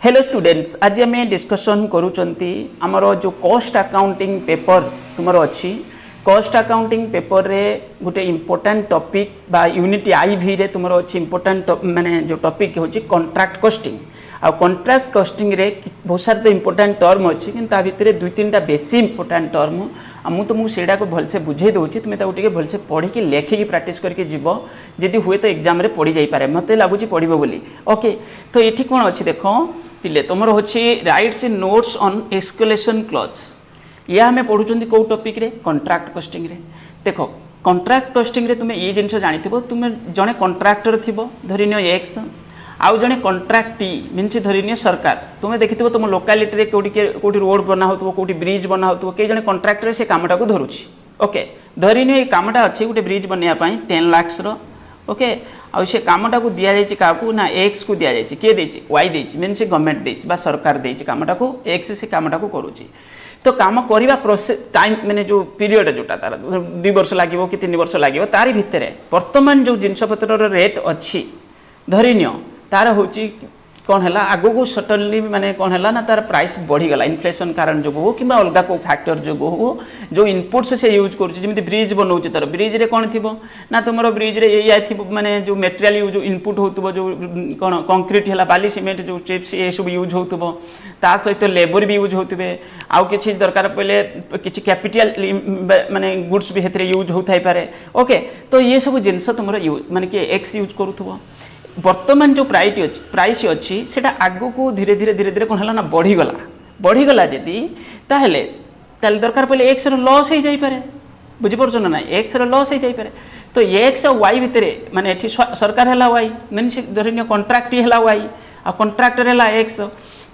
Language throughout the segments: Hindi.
हेलो स्टूडेंट्स, आज आम डिस्कसन करुँच आमर जो कॉस्ट अकाउंटिंग पेपर तुम अच्छी कॉस्ट अकाउंटिंग पेपर रे गोटे इम्पोर्टाट टॉपिक बा यूनिट आईवी रे तुम अच्छी इम्पोर्टाट माने जो टॉपिक होची कॉन्ट्रैक्ट कॉस्टिंग आ कॉन्ट्रैक्ट कॉस्टिंग रे बहुत सारे तो इम्पोर्टाट टर्म अच्छी कि भितर दुई तीन टा बेसी इम्पोर्टाट टर्म मुझे तुमको सेटा को भलसे बुझे दूसरी तुम्हें ताकि भलसे पढ़ी लेखिकी प्राक्ट करके जीव जदि हुए तो एग्जाम रे पढ़ी जापे मत लगुच पढ़ बोली ओके। तो ये कौन अच्छी देख पिले तुम होची rights in notes on escalation clause या हमें पढ़ुं कौ टॉपिक रे कॉन्ट्रैक्ट कॉस्टिंग रे। देख कॉन्ट्रैक्ट कॉस्टिंग रे तुम्हें ये जिन जानी तुम्हें जड़े कॉन्ट्रैक्टर थी धरी नियो एक्स आउ जड़े कॉन्ट्रैक्टी मीनस धरी नियो सरकार तुम्हें देखि तुम लोकालिटी कौटी रोड बना हो कौटी ब्रिज बना हो कई जड़े कॉन्ट्रैक्टर से कामटा को धरुची ओके धरी नियो ये कामटा अच्छी गोटे ब्रिज बनवाई 10 लाख ओके आउ से कामटा को दि जाए ना एक्स को दि जाए किए देछि वाई देछि मीनस गवर्नमेंट देछि बा सरकार देछि कामटा को एक्स से कामटा को करूची। तो काम करवा प्रोसेस टाइम मैंने जो पीरियड जोटा तार 2 वर्ष लगे कि 3 वर्ष लगे तारी भितर वर्तमान जो जिनपतर रेट अच्छी धरी नियो तार हूँ कौन है आग को सडनली माने कौन है ना तार प्राइस बढ़ीगला इनफ्लेशन कारण जो हो कि अलग को फैक्टर जो हो जो इनपुट्स से यूज करुँच ब्रिज बनाऊँ तार ब्रिज रे कौन थी ना तुम ब्रिज रे ये थी माने जो मेटेरियल यूज इनपुट हो जो कौन कंक्रीट है बाली सीमेंट जो चिप्स ये सब यूज हो सहित लेबर भी यूज होते आउ कि दरकार पड़े किसी कैपिटल माने गुड्स भी हेतरे यूज होता पारे ओके। तो ये सब जिनस तुम यूज माने कि एक्स यूज करूँ वर्तमान जो प्राइस अच्छी सेटा आगो को धीरे धीरे धीरे धीरे कौन है ना बढ़ीगला जदि ताहले दरकार पड़े एक्स लॉस हो जाए बुझीपार ना एक्स लॉस हो जाए। तो एक्स और वाई भितर माने एठी सरकार है वाई मीनस धरी कॉन्ट्रैक्ट है वाई आ कॉन्ट्रैक्टर है एक्स।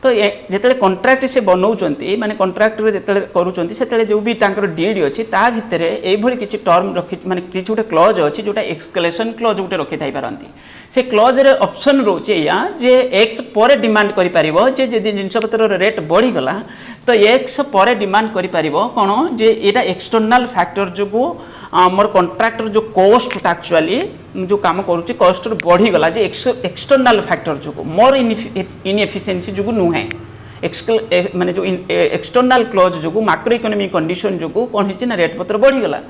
तो जिते कॉन्ट्रैक्ट से बनाऊँच माने कॉन्ट्रैक्टर जिते करुँच जो भी डीड अच्छी ता भितर ये किसी टर्म रखी माने किसी गोटे क्लॉज अच्छी जोटा एक्सक्लेशन क्लॉज गोटे रखी थाई पारती से क्लॉज रे ऑप्शन रोचे या जे एक्स पर डिमांड करि परिबो जे जिनपतर रेट बढ़ीगला तो एक्स पर डिमांड करि परिबो कौन जे एटा एक्सटर्नल फैक्टर जो मोर कॉन्ट्रैक्टर जो कॉस्ट एक्चुअली जो काम करुच्ची कॉस्ट बढ़ीगला जे एक्सटर्नल फैक्टर जो मोर इनएफिशिएंसी जो नुहे माने जो एक्सटर्नल क्लॉज जो मैक्रो इकोनॉमिक कंडीशन जो कौन है ना रेट पत्र बढ़ीगला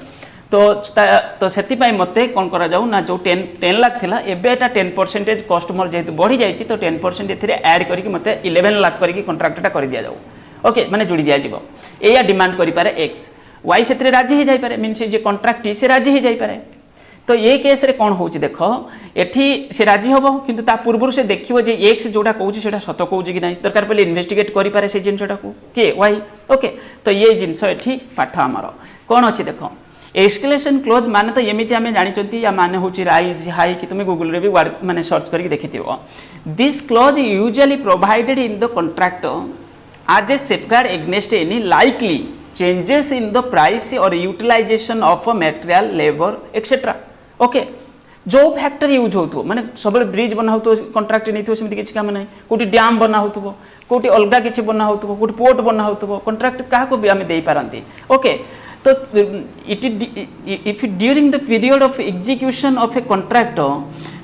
तो से मत कौन करा जाऊ ना जो 10 लाख थिला एबेटा 10% कॉस्ट मोर जेहेतु बढ़ी जाए तो 10% एथिरे ऐड करके मत 11 लाख करके कॉन्ट्रैक्टटा कर दिया जाऊ ओके माने जोड़ी दिया जीवो एया डिमांड करि पारे एक्स वाई से राजी हो जाए मीनस जे कॉन्ट्रैक्ट से राजी हो जाए। तो ये केस रे कौन होची देख एठी से राजी हम किंतु ता पूर्व से देखियो जे एक्स जोटा कहूँ से सत कहूँ कि ना दरकार पड़े इन्वेस्टिगेट करि पारे से जिनसटा को के वाई ओके। तो ये जिनस एठी पाठ आमर कौन अच्छी देख एस्केलेशन क्लोज माने तो एमती आम जानी या माने हूँ राइज हाई कि तुम गूगल रे भी वर्ड माने सर्च करके देखी this close usually provided in the contract as a safeguard against any likely changes in the price or utilization of a material labor etc okay. जो फैक्टर यूज हो माने सब ब्रिज बना हो कॉन्ट्रैक्ट नहीं थो सेमती किसी काम ना कोटी डैम बना हो कोटी अलग किसी बना हो कोटी पोर्ट बना हो कॉन्ट्रैक्ट क्या को भी आम दे पारती ओके। तो if during the period of execution of a contract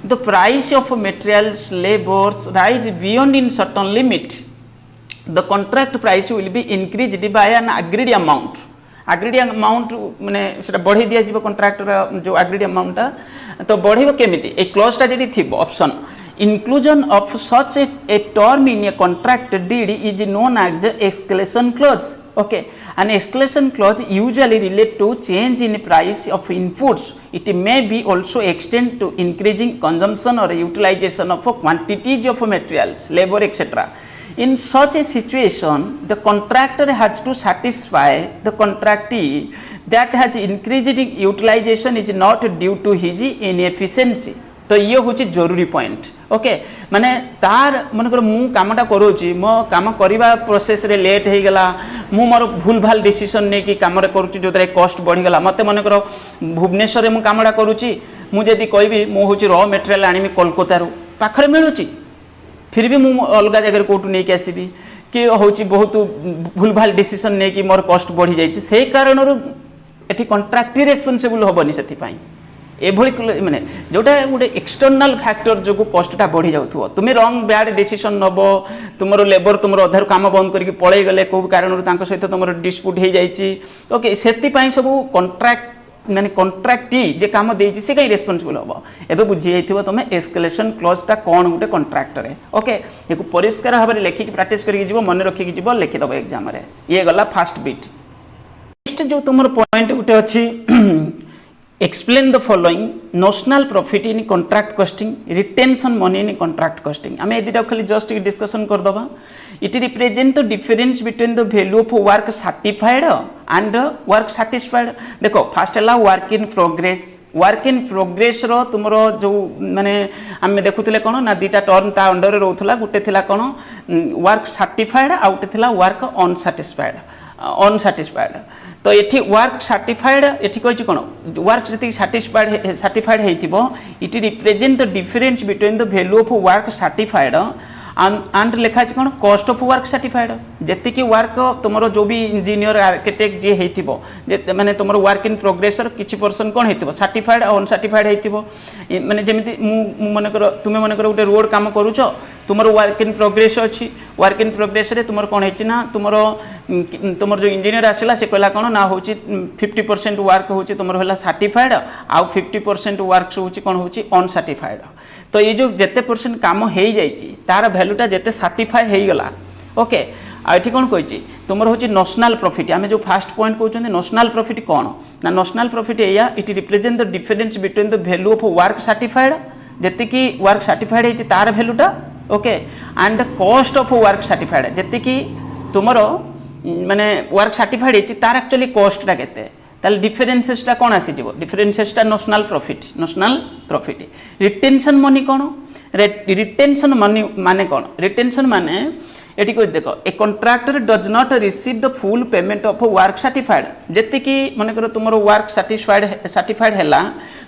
the price of materials labors rise beyond in certain limit the contract price will be increased by an agreed amount माने सेटा बढ़ी दिया जीव कॉन्ट्रैक्टर जो agreed amount तो बढ़िबो केमिति ए क्लॉज ता जदी थिबो option inclusion of such a term in a contract deed is known as the escalation clause okay। An escalation clause usually relate to change in price of inputs. It may be also extend to increasing consumption or utilization of quantities of materials labor etc. In such a situation, the contractor has to satisfy the contractee that has increased utilization is not due to his inefficiency. तो ये हूँ जरूरी पॉइंट ओके माने तार मनकर मु कामटा करूची मो काम करवा प्रोसेस रे लेट हो गला मु मोर भूल भाल डिसीजन नहीं कि काम करूची जो कॉस्ट बढ़ीगला मत मनकर भुवनेश्वर मु कामटा करूची मु जदि कहबी मु हूँ रॉ मटेरियल आनिमी कोलकाता पाखरे मिलूची फिर भी मु अलग जगह कौटू नहीं आसबि कि हूँ बहुत भूल भाल डिसीजन नहीं कि मोर कॉस्ट बढ़ी जाए से कारण एटी कॉन्ट्रैक्ट रेस्पॉन्सिबल हेनी से एभली माने जोटा गोटे एक्सटर्नाल फैक्टर जो कॉस्टटा बढ़ी जाउथो तुम रंग बैड डिसीजन नब तुमरो लेबर तुमरो अधार काम बंद करके पळै गले को कारण तांको सहित तुमरो डिस्प्यूट हे जाईची ओके सेति पई सब कॉन्ट्रैक्ट माने कॉन्ट्रैक्टी जे काम देइची से कई रेस्पोंसिबल हबो एबे बुझी जाइथिबो तुमे एस्केलेशन क्लॉज ता कोन गुटे कॉन्ट्रैक्ट रे ओके एको परिष्कार भाबरे लेखि की प्रैक्टिस करिक जीवो मन रखि की जीवो लिखि दबो एग्जाम रे ये गला फर्स्ट बीट नेक्स्ट जो तुमरो पॉइंट गुटे अछि explain the following notional profit in contract costing retention money in contract costing आमे एदिटा खाली जस्ट डिस्कशन कर दबा it represent the difference between the value of work certified and work satisfied देखो फर्स्ट हला work in progress रो तुमरो जो माने आमे देखुतले कोन ना दीटा टर्म ता अंडर रे रहउथला गुटे थिला कोन वर्क सर्टिफाइड आउट थिला वर्क अनसैटिस्फाइड तो ये वर्क सर्टिफाइड ये कही कौन वर्क जी सर्टिफाइड होइथिबो it represent the difference between the value of work certified and लिखा है कौन कॉस्ट ऑफ वर्क सर्टिफाइड जेति की वर्क तुमरो जो भी इंजीनियर आर्किटेक्ट जे हेतिबो माने तुमरो वर्क इन प्रोग्रेस किछि पर्सन कोन हेतिबो सर्टिफाइड और अनसर्टिफाइड हेतिबो माने जेमिति मु माने करो तुमे माने करो उटे रोड काम करूछो तुमरो वर्क इन प्रोग्रेस अछि वर्क इन प्रोग्रेस रे तुमरो कोन हेछि ना तुमरो तुमरो जो इंजीनियर आसिला से कहला कोन ना होछि 50% वर्क होछि तुमरो होला सर्टिफाइड आ 50% वर्क होछि कोन होछि अनसर्टिफाइड तो ये जो जेते परसेंट काम हो जाइए तार भैल्यूटा जेते सर्टिफाई हो गला ओके आठी कौन कही तुम हूँ नेशनल प्रॉफिट आम जो फास्ट पॉइंट कहते नेशनल प्रॉफिट कौन ना नेशनल प्रॉफिट या it represent the difference between the value of work certified जी वर्क सर्टिफाइड होती तार भैल्यूटा okay and cost of work certified जी तुम माने वर्क सर्टिफाइड होती तार एक्चुअली कॉस्टा केते ताल डिफरेंसेसटा कौन आसीजिवो डिफरेंसेसटा नेशनल प्रॉफिट रिटेंशन मनी कौन रिटेंशन मनी माने कौन रिटेंशन माने एटी को देखो a contractor does not receive the full payment of work certified जेति की माने करो तुमरो वर्क सर्टिफाइड हैला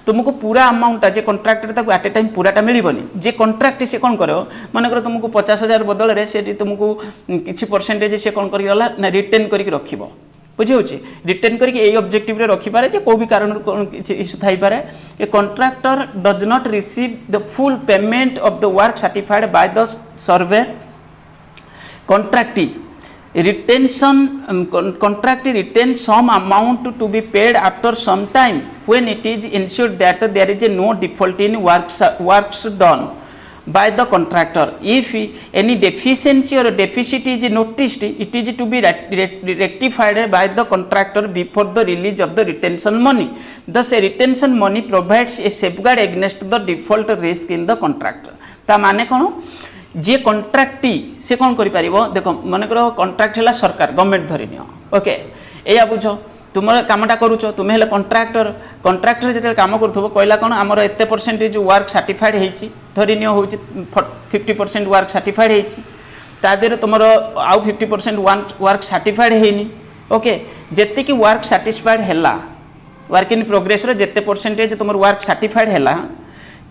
तुमको पूरा अमाउंट जे कॉन्ट्रैक्टर ताको एट ए टाइम पूराटा मिलिबनी जे कॉन्ट्रैक्ट से कोन करो माने करो तुमको 50,000 बदल रे से तुमको किछि परसेंटेज से कोन करि गला ना रिटेन करि रखिबो बुझे होची रिटेन करके यही ऑब्जेक्टिव रे रखि पारे जे को भी कारण इशू थाई पारे a contractor does not receive the full payment of the work certified by the survey contractee retain some amount to be paid after some time when it is ensured that there is no default in works done by the contractor. If any deficiency or deficit is noticed, it is to be rectified by the contractor before the release of the retention money. Thus, a retention money provides a safeguard against the default risk in the contractor. ता माने कौन जे कॉन्ट्रैक्टी से कौन करि पारिबो देखो माने करो कॉन्ट्रैक्ट हैला सरकार गवर्नमेंट धरि नियो ओके एया बुझो तुम कामटा करूछ तुम हेले कॉन्ट्रैक्टर जेते काम करथबो कहला कोन हमर एते परसेंटेज वर्क सर्टिफाइड हेछि धरि नियो होछि 50% वर्क सर्टिफाइड हेछि ता देर तुमरो आउ 50% वर्क सर्टिफाइड हेनी ओके जेते की वर्क सैटिस्फाइड हैला वर्क इन प्रोग्रेस रे जेते परसेंटेज तुमर वर्क सर्टिफाइड हैला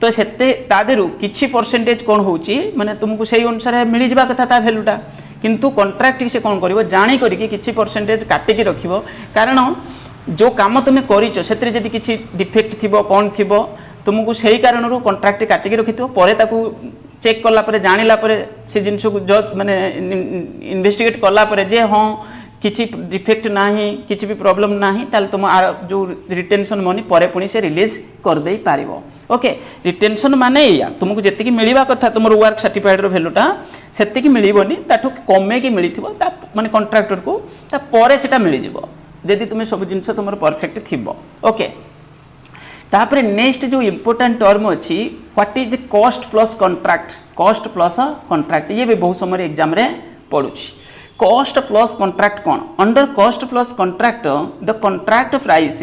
तो सेते तादेरु किछि परसेंटेज कोन होउची माने तुमको सही अनुसार मिली जिबा कथा ता वैल्यूटा किंतु कॉन्ट्रैक्ट से कोन करिवो जानि करिके किछि परसेंटेज काटि के रखिवो कारण जो काम तुमे करिचो सेतरे जदि किछि डिफेक्ट थिबो कोन थिबो तुमको सही कारणरू कॉन्ट्रैक्ट काटि के रखितो परे ताकू चेक कला परे जानिला परे से जिंस को जो माने इन्वेस्टिगेट कला परे जे हां किछि डिफेक्ट नाही किछि भी प्रॉब्लम नाही ताल तुम जो रिटेंशन मनी परे पुनी से रिलीज कर देई पारिबो ओके रिटेंशन माने या तुमको जेति की मिलिबा कथा तुमर वर्क सर्टिफाइड रो वैल्यूटा सेति की मिलिबोनी ताठो कमे की मिलिथिबो ता माने कॉन्ट्रैक्टर को ता परे सेटा मिलि जिवो जदि तुमे सब जिंस तुमर परफेक्ट थिबो ओके तापरे नेक्स्ट जो इंपोर्टेंट टर्म अछि what is cost plus contract ये भी बहुत समय एग्जाम रे पडुछि cost plus contract कौन under cost plus contract the contract price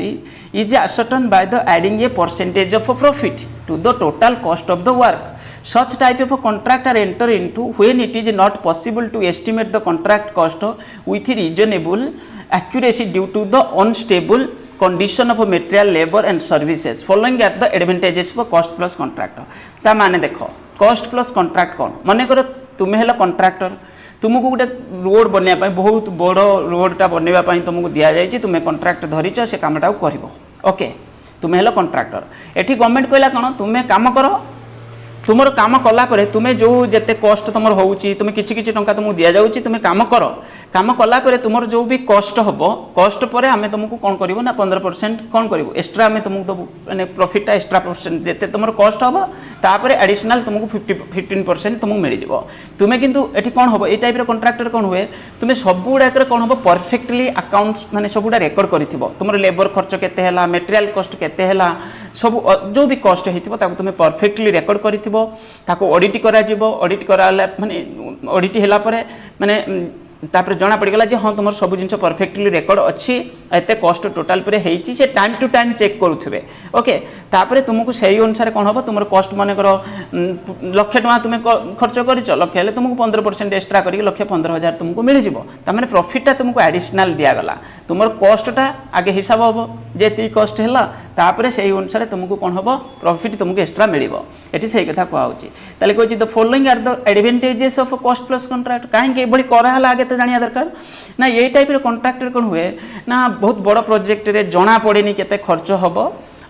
is ascertained by the adding a percentage of profit to the total cost of the work. Such type of contract are entered into when it is not possible to estimate the contract cost with reasonable accuracy due to the unstable condition of material, labor and services. Following are the advantages of cost plus contract. ता माने देखो cost plus contract कौन माने करो तुम्हें हेला contractor तुमको गोटे रोड बनवाई बहुत बड़ रोडटा बनवाई तुमको दि जाए तुम्हें कॉन्ट्रैक्ट धरीच से कामटा कर ओके तुम्हें हेलो कंट्राक्टर एठी गवर्नमेंट कहला कौन तुम्हें काम कर तुमर काम कला परे तुम्हें जो जेते कॉस्ट तुमर होउची तुम्हें किछि किछि टंका तुमको दिया जाउची तुम्हें काम कर काम कला परे तुमर जो भी कॉस्ट हबो कॉस्ट परे हमें तुमको कोन करिवो ना 15% कोन करिवो एक्स्ट्रा हमें तुमको दबो माने प्रॉफिट एक्स्ट्रा परसेंट जेते तुमर कॉस्ट हबो तापरे एडिशनल तुमको 15% तुमको मिल जिवो तुम्हें किंतु एठी कोन हबो ए टाइप रो कॉन्ट्रैक्टर कोन हुए तुम्हें सबुडा करे कोन हबो परफेक्टली अकाउंट्स माने सबुडा रेकॉर्ड करिथिबो तुमर लेबर खर्च केते हैला मटेरियल कॉस्ट केते हैला सब जो भी कॉस्ट हेतिबो ताको तुम्हें परफेक्टली रेकॉर्ड करिथिबो ताको ऑडिट करा जिवो ऑडिट कराला माने ऑडिट हैला परे माने तापर जना पड़गला जे हाँ तुम सब जिन परफेक्टली रेकर्ड अच्छी एत कस्ट टोटाल पर होती से टाइम टू टाइम चेक करुवे ओके तापर तुमको सही अनुसार कौन हम तुम कस्ट मन कर 1,00,000 टका तुम खर्च कर 1,00,000 हेल्ले तुमको 15% एक्सट्रा कर 1,15,000 तुमको मिल जाव तमें प्रॉफिटा तुमको एडिशनल दिगला तुम कस्टा आगे हिसाब हम जे कस्ट है तापर से अनुसार तुमको कौन हम प्रॉफिट तुमको एक्सट्रा मिल ये सही कथा कहूँ ताले कहूँ the following are the advantages of cost plus contract कहीं कराला आगे तो जानिया दरकार ना ये टाइप कॉन्ट्रैक्टर कौन हुए ना बहुत बड़ प्रोजेक्ट रे जना पड़ेनी केते खर्च हम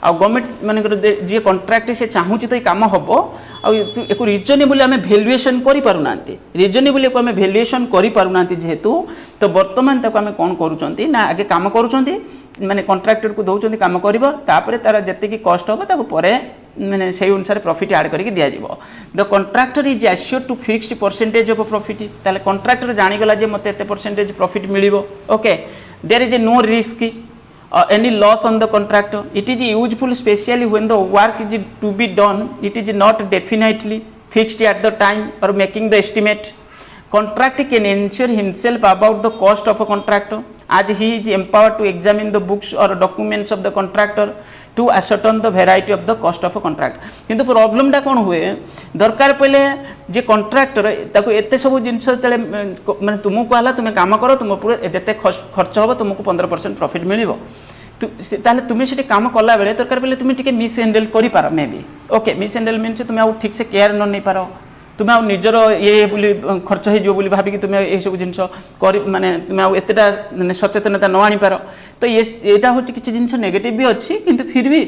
आ गवर्नमेंट मानकर जी कॉन्ट्रैक्ट से चाहूँगी तो ये कम हम एक रिजनेबल आम भैल्युएसन करूना रिजनेबल आम भैल्युएसन करूना जेहेतु तो बर्तमान तक आम कौन करूँ ना आगे कम करूँ माने कॉन्ट्रैक्टर को दौरान कम कर तार जी कस्ट हम पर मैंने से अनुसार प्रॉफिट ऐड करके दिया जाव the contractor is assure to fixed percentage of profit ताले कॉन्ट्रैक्टर जानीगला जे मते एते परसेंटेज प्रॉफिट मिलिबो okay there is a no risk any loss on the contractor it is useful especially when the work is to be done it is not definitely fixed at the time or making the estimate contractor can ensure himself about the cost of a contractor as he is empowered to examine the books or documents of the contractor to ascertain the variety of the cost of a contract किंतु प्रॉब्लम टा कौन हुए दरकार पहले जे कॉन्ट्रैक्टर ताको एते सब जिनस तले माने तुमको कहला तुम काम करो तुम पूरा एते खर्च हो तुमको 15% प्रॉफिट मिलिबो ताले तुम से काम कला बेले दरकार पहले तुम टिके मिस हैंडल करि पार may be okay mishandle means तुम आ ठीक से केयर न नहीं पारो तुम आ निजर ये बोली खर्च हो बोली भाविक तुम ये सब जिनस कर माने तुम आ एतेटा सचेतनता न आनी पार तो ये एटा होची किछि जिनस नेगेटिव भी अच्छी किंतु फिर भी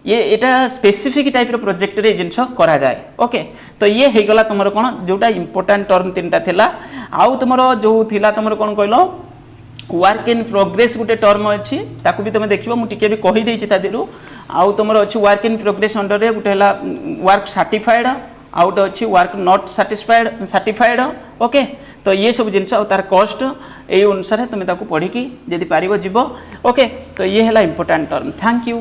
ये एटा स्पेसिफिक टाइप रो प्रोजेक्ट रे जिनस करा जाए ओके तो ये हे गला तुमरो कोन जोटा इंपोर्टेंट टर्म तीनटा थिला आउ तुमरो जो थिला तुमरो कोन कहलो वर्क इन प्रोग्रेस गोटे टर्म अच्छी ताकू भी तुम देखिबो मु टिके भी कहि देछि ता दिरु आउ तुमरो अछि वर्क इन प्रोग्रेस अंडर रे गोटे हला वर्क सर्टिफाइड आउट अच्छी वर्क नॉट सर्टिफाइड ओके तो ये सब जिनस तार कॉस्ट ये अनुसार तुम पढ़ी जदि पार जीव ओके तो ये है इंपोर्टेंट टर्म थैंक यू।